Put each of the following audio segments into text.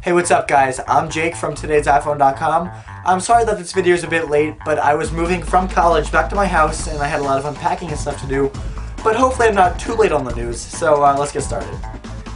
Hey, what's up guys? I'm Jake from today'siphone.com. I'm sorry that this video is a bit late, but I was moving from college back to my house and I had a lot of unpacking and stuff to do, but hopefully I'm not too late on the news, so let's get started.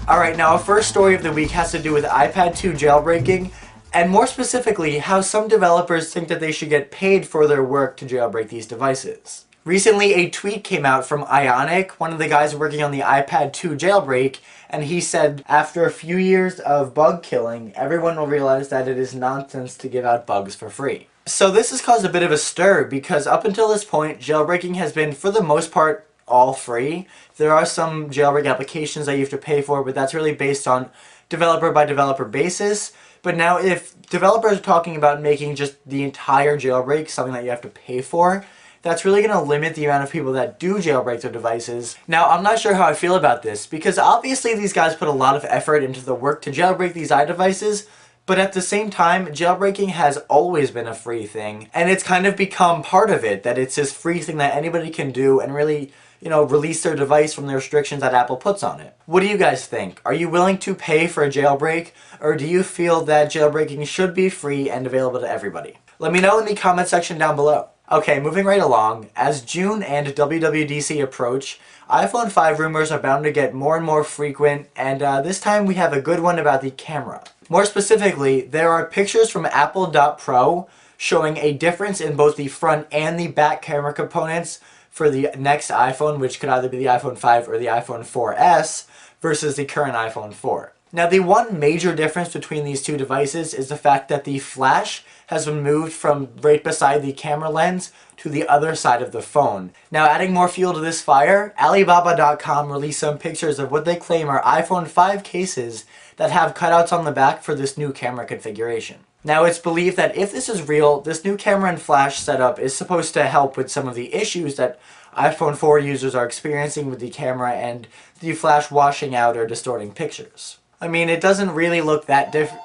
Alright, now our first story of the week has to do with iPad 2 jailbreaking, and more specifically, how some developers think that they should get paid for their work to jailbreak these devices. Recently, a tweet came out from Ionic, one of the guys working on the iPad 2 jailbreak, and he said, after a few years of bug killing, everyone will realize that it is nonsense to give out bugs for free. So this has caused a bit of a stir, because up until this point, jailbreaking has been, for the most part, all free. There are some jailbreak applications that you have to pay for, but that's really based on developer by developer basis. But now if developers are talking about making just the entire jailbreak something that you have to pay for, that's really going to limit the amount of people that do jailbreak their devices. Now, I'm not sure how I feel about this, because obviously these guys put a lot of effort into the work to jailbreak these iDevices, but at the same time, jailbreaking has always been a free thing, and it's kind of become part of it, that it's this free thing that anybody can do and really, release their device from the restrictions that Apple puts on it. What do you guys think? Are you willing to pay for a jailbreak, or do you feel that jailbreaking should be free and available to everybody? Let me know in the comment section down below. Okay, moving right along, as June and WWDC approach, iPhone 5 rumors are bound to get more and more frequent, and this time we have a good one about the camera. More specifically, there are pictures from Apple.pro showing a difference in both the front and the back camera components for the next iPhone, which could either be the iPhone 5 or the iPhone 4S, versus the current iPhone 4. Now, the one major difference between these two devices is the fact that the flash has been moved from right beside the camera lens to the other side of the phone. Now, adding more fuel to this fire, Alibaba.com released some pictures of what they claim are iPhone 5 cases that have cutouts on the back for this new camera configuration. Now, it's believed that if this is real, this new camera and flash setup is supposed to help with some of the issues that iPhone 4 users are experiencing with the camera and the flash washing out or distorting pictures. I mean, it doesn't really look that different.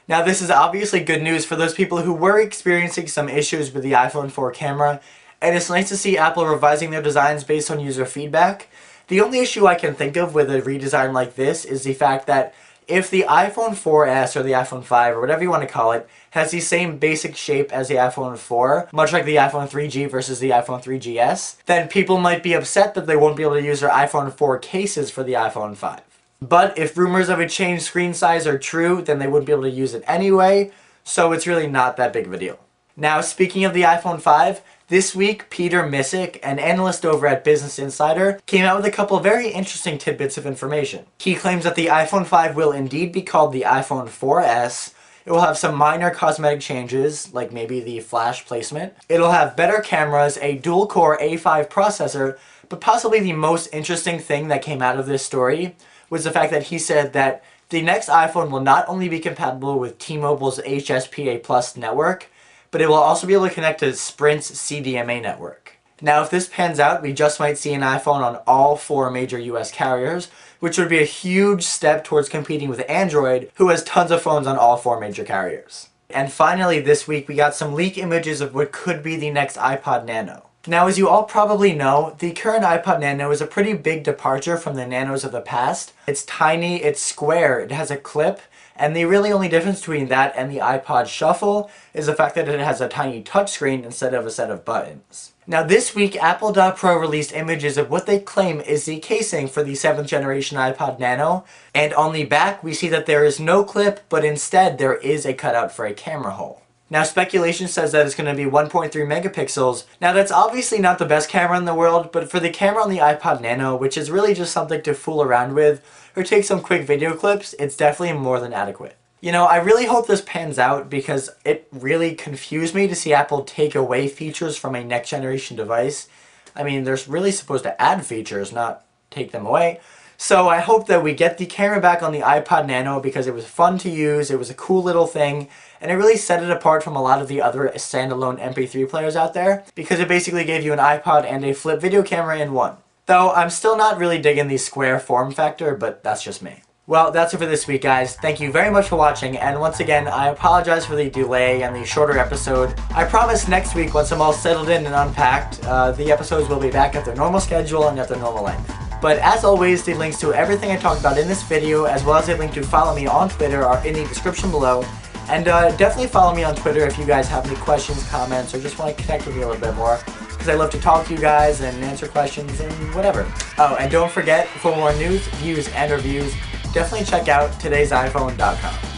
Now, this is obviously good news for those people who were experiencing some issues with the iPhone 4 camera, and it's nice to see Apple revising their designs based on user feedback. The only issue I can think of with a redesign like this is the fact that if the iPhone 4S or the iPhone 5 or whatever you want to call it has the same basic shape as the iPhone 4, much like the iPhone 3G versus the iPhone 3GS, then people might be upset that they won't be able to use their iPhone 4 cases for the iPhone 5. But if rumors of a changed screen size are true, then they wouldn't be able to use it anyway, so it's really not that big of a deal. Now, speaking of the iPhone 5, this week Peter Missick, an analyst over at Business Insider, came out with a couple very interesting tidbits of information. He claims that the iPhone 5 will indeed be called the iPhone 4S. It will have some minor cosmetic changes, like maybe the flash placement. It'll have better cameras, a dual-core A5 processor, but possibly the most interesting thing that came out of this story was the fact that he said that the next iPhone will not only be compatible with T-Mobile's HSPA Plus network, but it will also be able to connect to Sprint's CDMA network. Now, if this pans out, we just might see an iPhone on all 4 major US carriers, which would be a huge step towards competing with Android, who has tons of phones on all 4 major carriers. And finally, this week, we got some leak images of what could be the next iPod Nano. Now, as you all probably know, the current iPod Nano is a pretty big departure from the Nanos of the past. It's tiny, it's square, it has a clip, and the really only difference between that and the iPod Shuffle is the fact that it has a tiny touchscreen instead of a set of buttons. Now, this week, Apple.pro released images of what they claim is the casing for the 7th generation iPod Nano, and on the back we see that there is no clip, but instead there is a cutout for a camera hole. Now, speculation says that it's going to be 1.3 megapixels. Now, that's obviously not the best camera in the world, but for the camera on the iPod Nano, which is really just something to fool around with or take some quick video clips, it's definitely more than adequate. I really hope this pans out because it really confused me to see Apple take away features from a next generation device. I mean, they're really supposed to add features, not take them away. So I hope that we get the camera back on the iPod Nano because it was fun to use, it was a cool little thing, and it really set it apart from a lot of the other standalone MP3 players out there because it basically gave you an iPod and a flip video camera in one. Though I'm still not really digging the square form factor, but that's just me. Well, that's it for this week, guys. Thank you very much for watching, and once again, I apologize for the delay and the shorter episode. I promise next week, once I'm all settled in and unpacked, the episodes will be back at their normal schedule and at their normal length. But as always, the links to everything I talked about in this video, as well as a link to follow me on Twitter, are in the description below. And definitely follow me on Twitter if you guys have any questions, comments, or just want to connect with me a little bit more, because I love to talk to you guys and answer questions and whatever. Oh, and don't forget, for more news, views, and reviews, definitely check out today'siphone.com.